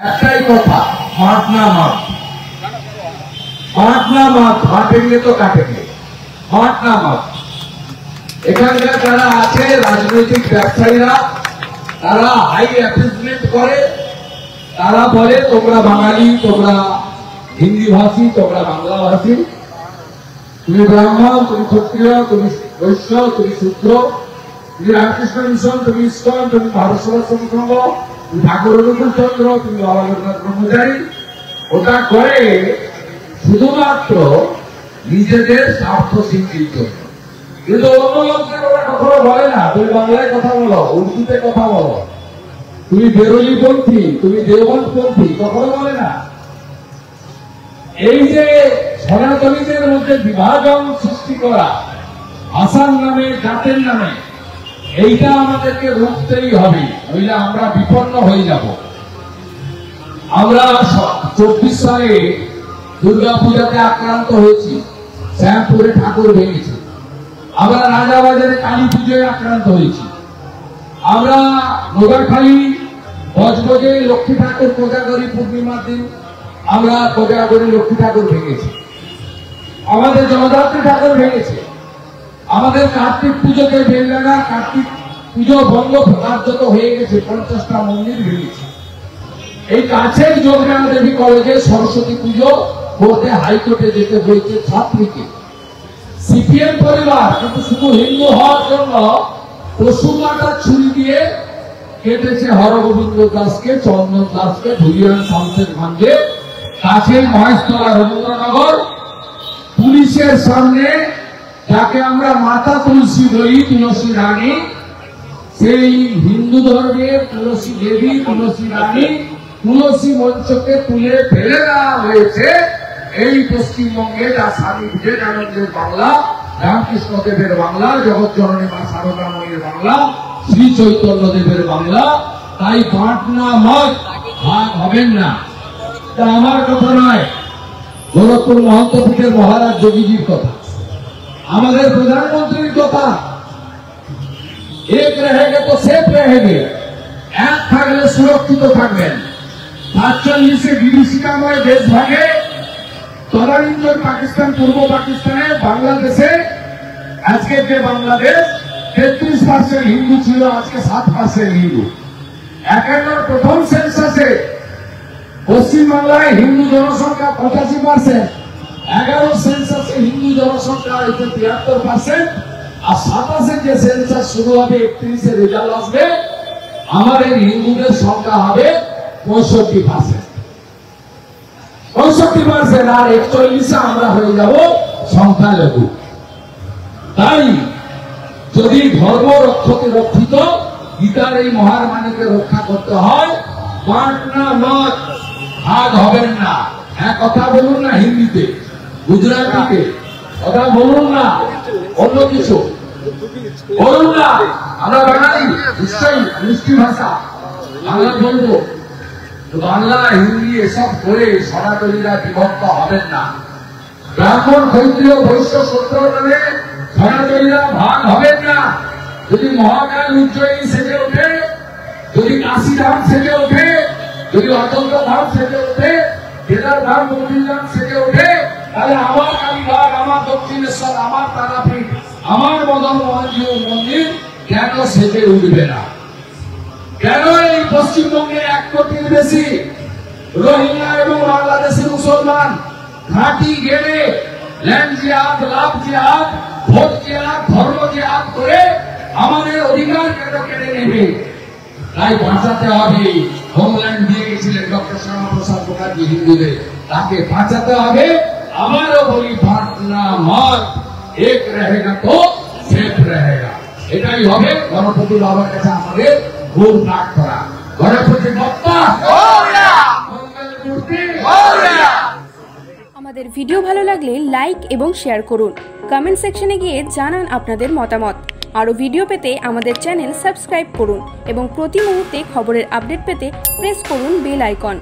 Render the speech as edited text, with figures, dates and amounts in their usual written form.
একটাই কথা, মাঠ না মাঠ, মাঠ না মাঠ, মাঠেঙ্গে তো কাটেঙ্গে, মাঠ না মাঠ। এখানকার যারা আছে রাজনৈতিক ব্যবসায়ীরা, তারা হাই অ্যাপিজমেন্ট করে, তারা বলে তোমরা বাঙালি, তোমরা হিন্দি ভাষী, তোমরা বাংলা ভাষী, তুমি ব্রাহ্মণ, তুমি ক্ষত্রিয়, তুমি বৈশ্য, তুমি শূদ্র, তুমি রামকৃষ্ণ মিশন, তুমি ইস্কন, তুমি ভারত সেবাশ্রম সংঘ, তুমি ঠাকুর অনুকূল চন্দ্র, তুমি বাবা লোকনাথ ব্রহ্মচারী। ওটা করে শুধুমাত্র নিজেদের স্বার্থ সিদ্ধির জন্য। কিন্তু অন্য লোকদের ওরা কখনো বলে না তুমি বাংলায় কথা বলো, উর্দুতে কথা বলো, তুমি বেরোলি পন্থী, তুমি দেওবন্দ পন্থী, কখনো বলে না। এই যে সনাতনীদের মধ্যে বিভাজন সৃষ্টি করা ভাষার নামে, জাতের নামে, এইটা আমাদেরকে রুখতেই হবে, নইলে আমরা বিপন্ন হয়ে যাব। আমরা 24 সালে দুর্গা পূজাতে আক্রান্ত হয়েছি, শ্যামপুরে ঠাকুর ভেঙেছি। আমরা রাজাবাজারে কালী পুজোয় আক্রান্ত হয়েছি। আমরা নোগাখালী বজবজে লক্ষ্মী ঠাকুর কোজাগরী পূর্ণিমার দিন আমরা কোজাগরী লক্ষ্মী ঠাকুর ভেঙেছি। আমাদের জগদ্ধাত্রী ঠাকুর ভেঙেছে। আমাদের কার্তিক পুজোকে বেলডাঙ্গা কার্তিক পুজো বন্ধ কার্যত হয়ে গেছে, 50টা মন্দির ভেঙেছে। এই কাছের যোগরাম দেবী কলেজে সরস্বতী পুজো করতে হাইকোর্টে যেতে হয়েছে ছাত্রীকে। সিপিএম পরিবার কিন্তু শুধু হিন্দু হওয়ার জন্য পশু কাটার ছুরি দিয়ে কেটেছে হরগোবিন্দ দাসকে, চন্দন দাসকে, ধুলিয়ান শামসেরগঞ্জে কাছের মহেশতলা রবীন্দ্রনগর পুলিশের সামনে, যাকে আমরা মাতা তুলসী বলি, তুলসী রানী, সেই হিন্দু ধর্মের তুলসী দেবী, তুলসী রানী, তুলসী মঞ্চকে তুলে ফেলে দেওয়া হয়েছে। এই পশ্চিমবঙ্গে যা স্বামী বিবেকানন্দের বাংলা, রামকৃষ্ণ দেবের বাংলা, জগৎজননী মা সারদামণির বাংলা, শ্রী চৈতন্য দেবের বাংলা। তাই বাঁট না মত, ভাগ হবেন না। তা আমার কথা নয়, গোরখপুর মহন্তপীঠের মহারাজ যোগীজির কথা, আমাদের প্রধানমন্ত্রীর কথা। এক রহেগে তো সেফ রহেগে, এক থাকলে সুরক্ষিত থাকবেন। ৪৭ বিভীষিকাময় দেশ ভাগে তদানীন্তন পাকিস্তান, পূর্ব পাকিস্তানে, বাংলাদেশে, আজকে যে বাংলাদেশ ৩৩% হিন্দু ছিল, আজকে 7% হিন্দু। ৫১ প্রথম সেন্সাসে পশ্চিমবাংলায় হিন্দু জনসংখ্যা ৮৫%, ১১ সেন্সাসে হিন্দু জনসংখ্যা হয়েছে ৭৩%, আর ২৭ যে সেন্সাস শুরু হবে, ৩১ রেজাল্ট আসবে, আমাদের হিন্দুদের সংখ্যা হবে ৬৫%, ৬৫%, আর ৪১ আমরা হয়ে যাব সংখ্যালঘু। তাই যদি ধর্ম রক্ষকে রক্ষিত, গীতার এই মহার মানিকে রক্ষা করতে হয়, বাঁট না মত, ভাগ হবেন না। এক কথা বলুন না হিন্দিতে, গুজরাটিতে কথা বলুন না, অন্য কিছু বলুন না। আমরা বাঙালি, নিশ্চয়ই মিষ্টি ভাষা বাংলা বলবো। বাংলা হিন্দি এসব করে সনাতনীরা বিভক্ত হবেন না। ব্রাহ্মণ, ক্ষত্রিয়, বৈশ্য, শূদ্র নামে সনাতনীরা ভাগ হবেন না। যদি মহাকাল উজ্জয়িনী সেজে ওঠে, যদি কাশীধাম সেজে ওঠে, যদি অযোধ্যা ধাম সেজে ওঠে, কেদারধাম বদ্রীধাম সেজে ওঠে, তাহলে আমার কালীঘাট, আমার দক্ষিণেশ্বর, আমার তারাপীঠ, আমার মদন মোহন মন্দির কেন সেজে উঠবে না? কেন এই পশ্চিমবঙ্গে ১ কোটির বেশি রোহিঙ্গা এবং বাংলাদেশি মুসলমান ঘাঁটি গেড়ে ল্যান্ড জিহাদ, লাভ জিহাদ, ভোট জিহাদ, ধর্ম জিহাদ করে আমাদের অধিকার কেন কেড়ে নেবে? তাই বাঁচাতে হবে। হোমল্যান্ড দিয়ে গেছিলেন ডক্টর শ্যামাপ্রসাদ মুখার্জি হিন্দুদের, তাকে বাঁচাতে হবে। আমারও বলি বাঁট না মত, এক রহেগা তো সেফ রহেগা। এটাই হবে গণপতি বাবার কাছে আমাদের ভোট ডাক করা। গণপতি বাপ্পা মঙ্গলমূর্তি। আমাদের ভিডিও ভালো লাগলে লাইক এবং শেয়ার করুন। কমেন্ট সেকশনে গিয়ে জানান আপনাদের মতামত। আরও ভিডিও পেতে আমাদের চ্যানেল সাবস্ক্রাইব করুন এবং প্রতি মুহূর্তে খবরের আপডেট পেতে প্রেস করুন বেল আইকন।